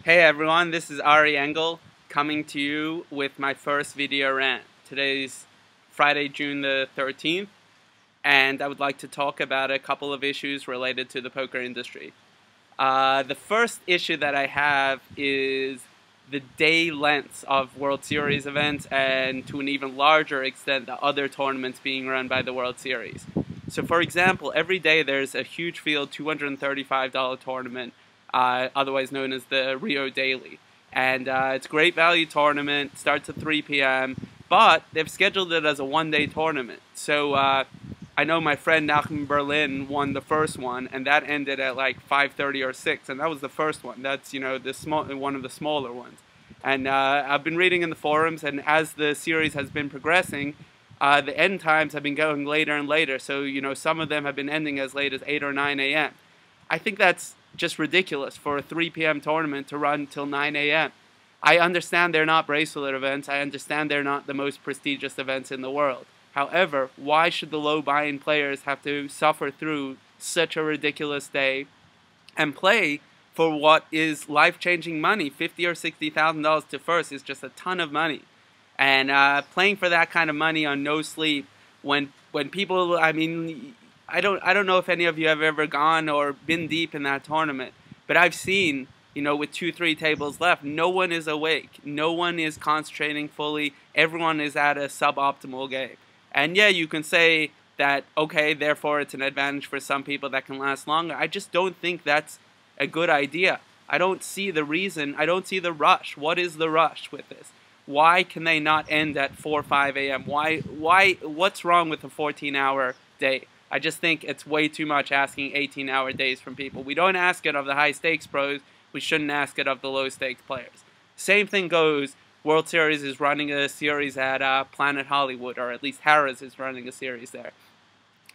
Hey everyone, this is Ari Engel coming to you with my first video rant. Today's Friday, June the 13th, and I would like to talk about a couple of issues related to the poker industry. The first issue that I have is the day lengths of World Series events, and to an even larger extent the other tournaments being run by the World Series. So for example, every day there's a huge field $235 tournament, otherwise known as the Rio Daily. And it's a great value tournament, starts at 3 p.m., but they've scheduled it as a one-day tournament. So I know my friend Nachman Berlin won the first one, and that ended at like 5:30 or 6, and that was the first one. That's, you know, one of the smaller ones. And I've been reading in the forums, and as the series has been progressing, the end times have been going later and later. So, you know, some of them have been ending as late as 8 or 9 a.m. I think that's just ridiculous for a 3 p.m. tournament to run till 9 a.m. I understand they're not bracelet events. I understand they're not the most prestigious events in the world. However, why should the low buy-in players have to suffer through such a ridiculous day and play for what is life-changing money? $50,000 or $60,000 to first is just a ton of money. And playing for that kind of money on no sleep when people, I mean, I don't know if any of you have ever gone or been deep in that tournament, but I've seen, you know, with 2-3 tables left, no one is awake. No one is concentrating fully. Everyone is at a suboptimal game. And yeah, you can say that, okay, therefore it's an advantage for some people that can last longer. I just don't think that's a good idea. I don't see the reason. I don't see the rush. What is the rush with this? Why can they not end at 4 or 5 a.m.? What's wrong with a 14-hour day? I just think it's way too much asking 18-hour days from people. We don't ask it of the high-stakes pros. We shouldn't ask it of the low-stakes players. Same thing goes, World Series is running a series at Planet Hollywood, or at least Harrah's is running a series there.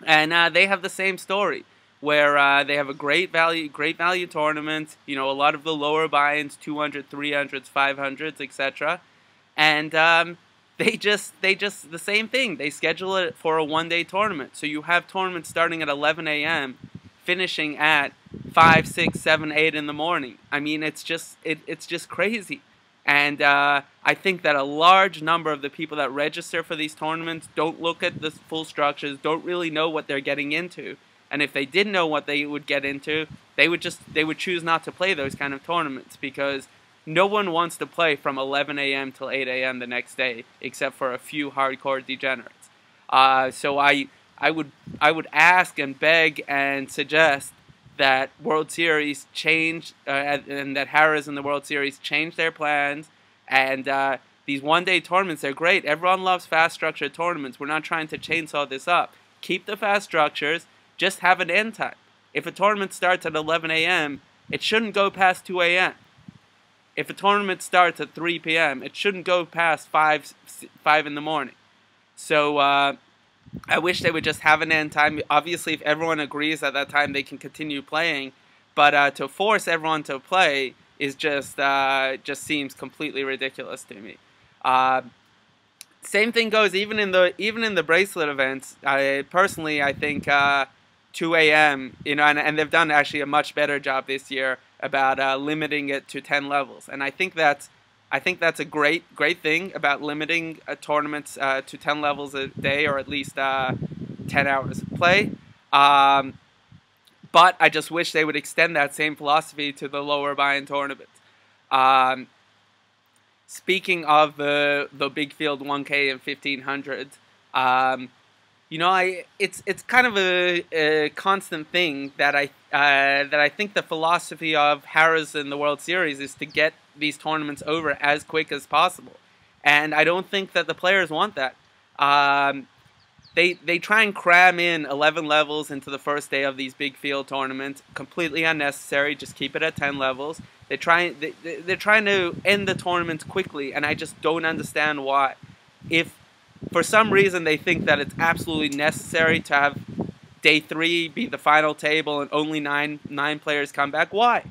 And they have the same story, where they have a great value tournament, you know, a lot of the lower buy-ins, 200, 300s, 500s, etc. And they just the same thing. They schedule it for a one-day tournament. So you have tournaments starting at 11 a.m., finishing at 5, 6, 7, 8 in the morning. I mean, it's just crazy. And I think that a large number of the people that register for these tournaments don't look at the full structures, don't really know what they're getting into. And if they did know what they would get into, they would choose not to play those kind of tournaments, because no one wants to play from 11 a.m. till 8 a.m. the next day, except for a few hardcore degenerates. So I would ask and beg and suggest that World Series change, and that Harrah's and the World Series change their plans. And these one-day tournaments are great. Everyone loves fast-structured tournaments. We're not trying to chainsaw this up. Keep the fast structures. Just have an end time. If a tournament starts at 11 a.m., it shouldn't go past 2 a.m. If a tournament starts at 3 p.m., it shouldn't go past 5 in the morning. So I wish they would just have an end time. Obviously, if everyone agrees at that time, they can continue playing. But to force everyone to play is just seems completely ridiculous to me. Same thing goes even in the bracelet events. Personally, I think 2 a.m. You know, and they've done actually a much better job this year about limiting it to 10 levels, and I think that's a great thing about limiting tournaments to 10 levels a day, or at least 10 hours of play. But I just wish they would extend that same philosophy to the lower buy-in tournaments. Speaking of the big field 1K and 1500s, you know, it's kind of a constant thing that I think the philosophy of Harrah's and the World Series is to get these tournaments over as quick as possible, and I don't think that the players want that. They try and cram in 11 levels into the first day of these big field tournaments, completely unnecessary. Just keep it at 10 levels. They're trying to end the tournaments quickly, and I just don't understand why. If for some reason they think that it's absolutely necessary to have day 3 be the final table and only nine players come back, why?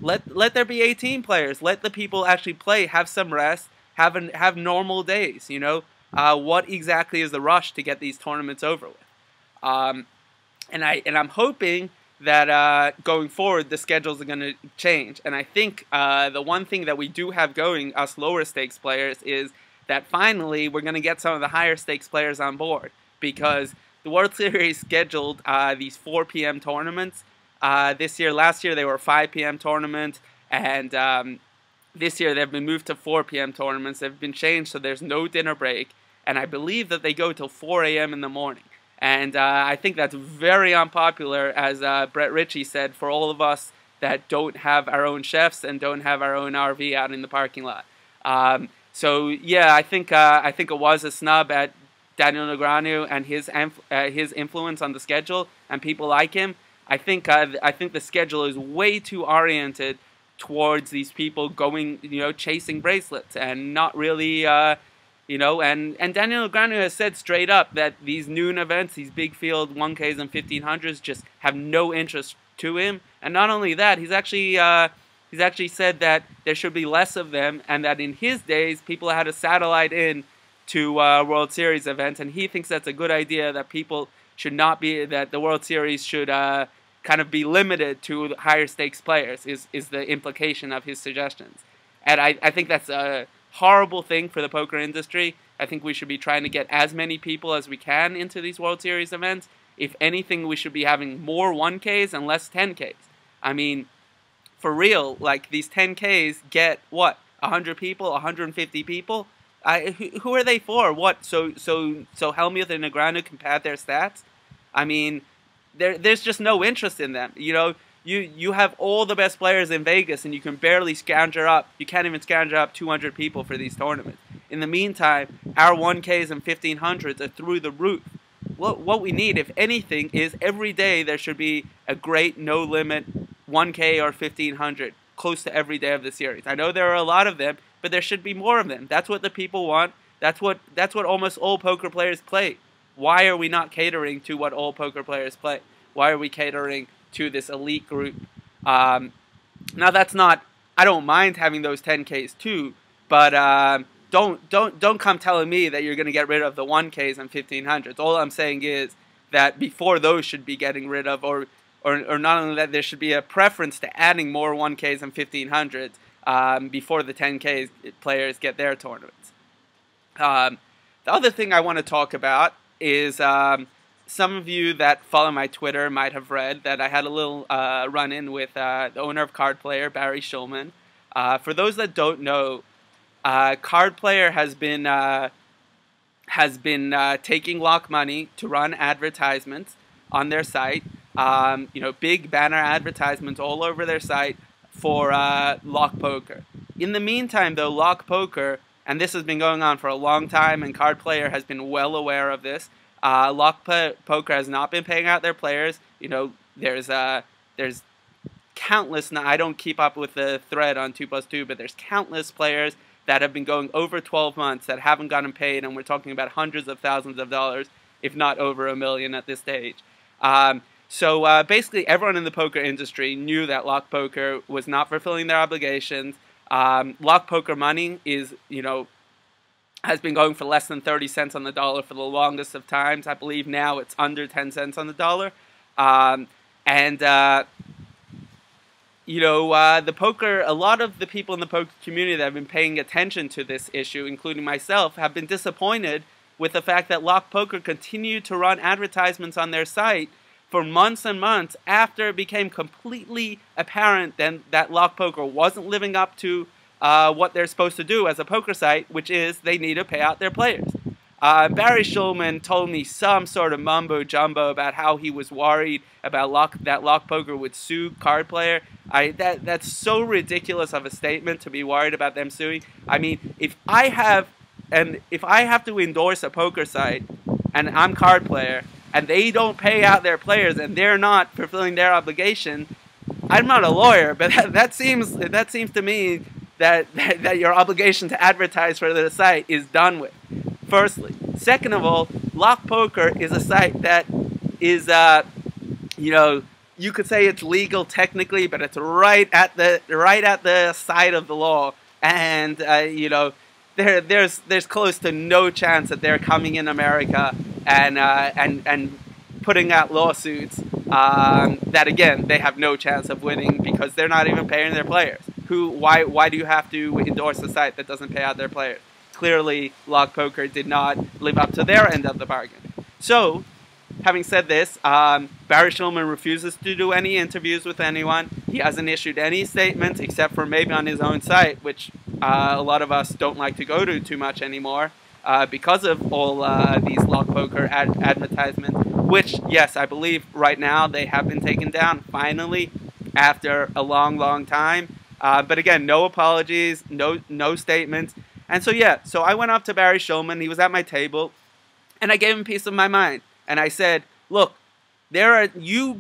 Let there be 18 players. Let the people actually play, have some rest, have normal days, you know? What exactly is the rush to get these tournaments over with? And I'm hoping that going forward the schedules are going to change. And I think the one thing that we do have going, us lower stakes players, is that finally we're going to get some of the higher stakes players on board, because the World Series scheduled these 4 p.m. tournaments this year. Last year they were 5 p.m. tournaments, and this year they've been moved to 4 p.m. tournaments. They've been changed so there's no dinner break, and I believe that they go till 4 a.m. in the morning. And I think that's very unpopular, as Brett Ritchie said, for all of us that don't have our own chefs and don't have our own RV out in the parking lot. So yeah, I think it was a snub at Daniel Negreanu and his influence on the schedule and people like him. I think the schedule is way too oriented towards these people going, chasing bracelets and not really. And Daniel Negreanu has said straight up that these noon events, these big field 1Ks and 1500s, just have no interest to him. And not only that, he's actually said that there should be less of them, and that in his days people had a satellite in to World Series events, and he thinks that's a good idea, that people should not be, that the World Series should kind of be limited to higher stakes players, is the implication of his suggestions. And I think that's a horrible thing for the poker industry. I think we should be trying to get as many people as we can into these World Series events. If anything, we should be having more 1Ks and less 10Ks. I mean, for real, like, these 10Ks get, what, 100 people, 150 people? Who are they for? What, so Hellmuth and Negreanu can pad their stats? I mean, there's just no interest in them. You have all the best players in Vegas, and you can barely scrounger up. You can't even scrounger up 200 people for these tournaments. In the meantime, our 1Ks and 1500s are through the roof. What we need, if anything, is every day there should be a great no-limit 1K or 1500 close to every day of the series. I know there are a lot of them, but there should be more of them. That's what the people want. That's what almost all poker players play. Why are we not catering to what all poker players play? Why are we catering to this elite group? Now that's not, I don't mind having those 10Ks too, but don't come telling me that you're going to get rid of the 1Ks and 1500s. All I'm saying is that before those should be getting rid of, or not only that, there should be a preference to adding more 1Ks and 1500s before the 10K players get their tournaments. The other thing I want to talk about is some of you that follow my Twitter might have read that I had a little run-in with the owner of Card Player, Barry Schulman. For those that don't know, Card Player has been taking lock money to run advertisements on their site. Big banner advertisements all over their site for lock poker. In the meantime, though, lock poker, and this has been going on for a long time, and Card Player has been well aware of this. Lock poker has not been paying out their players. There's countless. Now, I don't keep up with the thread on 2+2, but there's countless players that have been going over 12 months that haven't gotten paid, and we're talking about hundreds of thousands of dollars, if not over $1 million at this stage. So basically, everyone in the poker industry knew that lock poker was not fulfilling their obligations. Lock poker money is, has been going for less than 30 cents on the dollar for the longest of times. I believe now it's under 10 cents on the dollar. The poker, a lot of the people in the poker community that have been paying attention to this issue, including myself, have been disappointed with the fact that Lock Poker continued to run advertisements on their site for months and months after it became completely apparent then that Lock Poker wasn't living up to what they're supposed to do as a poker site, which is they need to pay out their players. Barry Schulman told me some sort of mumbo-jumbo about how he was worried about that Lock Poker would sue Card Player. That's so ridiculous of a statement to be worried about them suing. I mean, if I have to endorse a poker site and I'm Card Player and they don't pay out their players and they're not fulfilling their obligation, I'm not a lawyer, but that seems to me that your obligation to advertise for the site is done with, firstly. Second of all, Lock Poker is a site that is, you could say it's legal technically, but it's right at the side of the law, and there's close to no chance that they're coming in America and putting out lawsuits that again, they have no chance of winning because they're not even paying their players. Why do you have to endorse a site that doesn't pay out their players? Clearly, Lock Poker did not live up to their end of the bargain. So, having said this, Barry Shulman refuses to do any interviews with anyone. He hasn't issued any statements except for maybe on his own site, which a lot of us don't like to go to too much anymore because of all these Lock Poker advertisements, which, yes, I believe right now they have been taken down, finally, after a long, long time. But again, no apologies, no statements. And so, yeah, so I went up to Barry Shulman. He was at my table, and I gave him a piece of my mind. And I said, look, you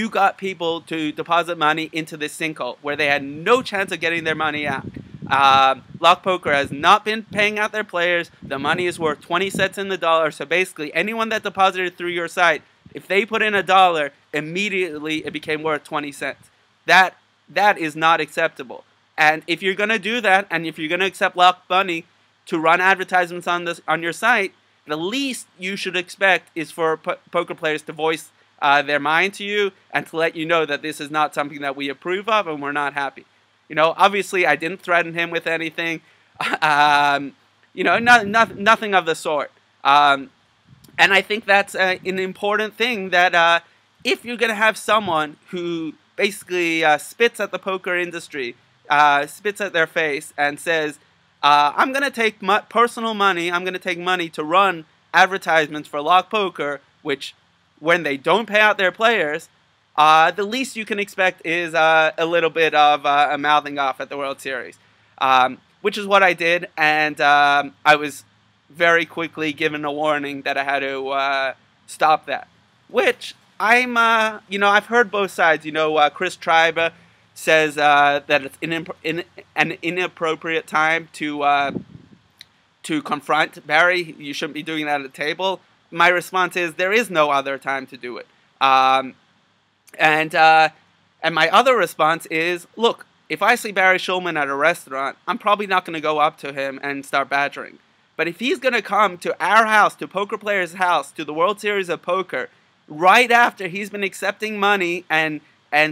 got people to deposit money into this sinkhole where they had no chance of getting their money out. Lock Poker has not been paying out their players. The money is worth 20 cents in the dollar. So basically, anyone that deposited through your site, if they put in $1, immediately it became worth 20 cents. That is not acceptable. And if you're going to do that, and if you're going to accept Lock money to run advertisements on your site, the least you should expect is for poker players to voice their mind to you and to let you know that this is not something that we approve of and we're not happy. You know, obviously I didn't threaten him with anything. You know, nothing of the sort. And I think that's an important thing, that if you're going to have someone who basically spits at the poker industry, spits at their face and says, I'm going to take personal money, I'm going to take money to run advertisements for Lock Poker, which when they don't pay out their players, the least you can expect is a little bit of a mouthing off at the World Series, which is what I did, and I was very quickly given a warning that I had to stop that, which you know, I've heard both sides. You know, Chris Tribe says that it's an inappropriate time to confront Barry. You shouldn't be doing that at a table. My response is there is no other time to do it. And my other response is, look, if I see Barry Shulman at a restaurant, I'm probably not going to go up to him and start badgering. But if he's going to come to our house, to Poker Player's house, to the World Series of Poker, right after he's been accepting money and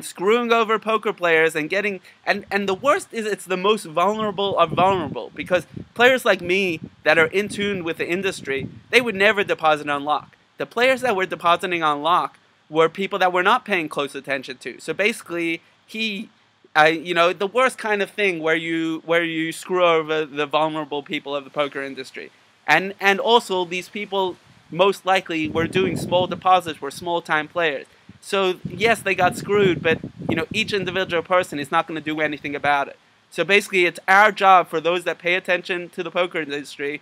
screwing over poker players and getting, and the worst is it's the most vulnerable of vulnerable, because players like me that are in tune with the industry, they would never deposit on Lock. The players that were depositing on Lock were people that we're not paying close attention to. So basically, you know, the worst kind of thing where you screw over the vulnerable people of the poker industry, and also these people most likely were doing small deposits, were small-time players. So yes, they got screwed, but you know, each individual person is not going to do anything about it. So basically, it's our job, for those that pay attention to the poker industry,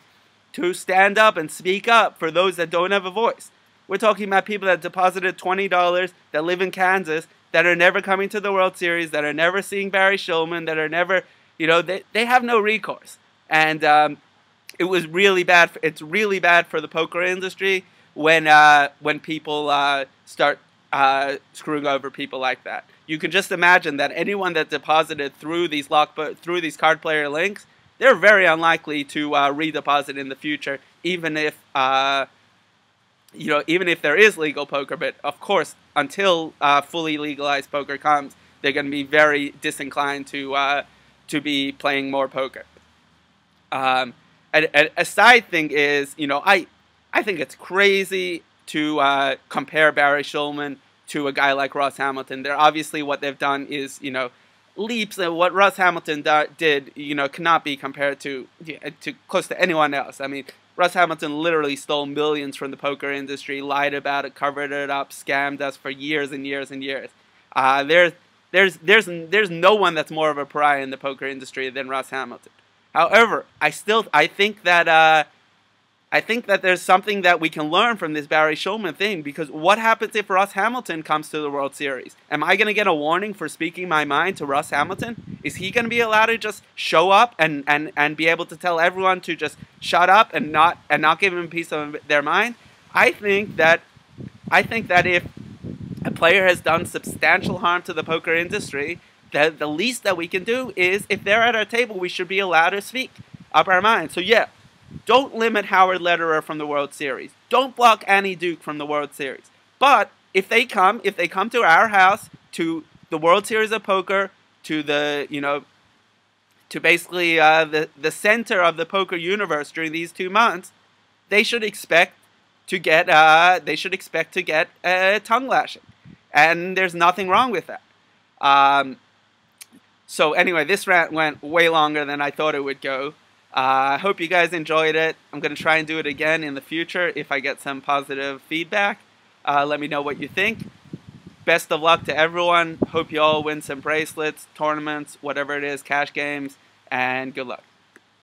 to stand up and speak up for those that don't have a voice. We're talking about people that deposited $20, that live in Kansas, that are never coming to the World Series, that are never seeing Barry Shulman, that are never, you know, they have no recourse. And it was really bad. It's really bad for the poker industry when people start screwing over people like that. You can just imagine that anyone that deposited through these card player links, they're very unlikely to redeposit in the future, even if you know, even if there is legal poker. But of course, until fully legalized poker comes, they're going to be very disinclined to be playing more poker. A side thing is, you know, I think it's crazy to compare Barry Shulman to a guy like Russ Hamilton. They're obviously, what they've done is, you know, leaps. And what Russ Hamilton did, you know, cannot be compared to close to anyone else. I mean, Russ Hamilton literally stole millions from the poker industry, lied about it, covered it up, scammed us for years and years and years. There's no one that's more of a pariah in the poker industry than Russ Hamilton. However, I think that there's something that we can learn from this Barry Shulman thing, because what happens if Russ Hamilton comes to the World Series? Am I going to get a warning for speaking my mind to Russ Hamilton? Is he going to be allowed to just show up and be able to tell everyone to just shut up and not give him a piece of their mind? I think that if a player has done substantial harm to the poker industry, the least that we can do is, if they're at our table, we should be allowed to speak up our mind. So yeah, don't limit Howard Lederer from the World Series. Don't block Annie Duke from the World Series. But if they come to our house, to the World Series of Poker, to the, to basically the center of the poker universe during these 2 months, they should expect to get tongue lashing, and there's nothing wrong with that. So anyway, this rant went way longer than I thought it would go. I hope you guys enjoyed it. I'm going to try and do it again in the future if I get some positive feedback. Let me know what you think. Best of luck to everyone. Hope you all win some bracelets, tournaments, whatever it is, cash games, and good luck.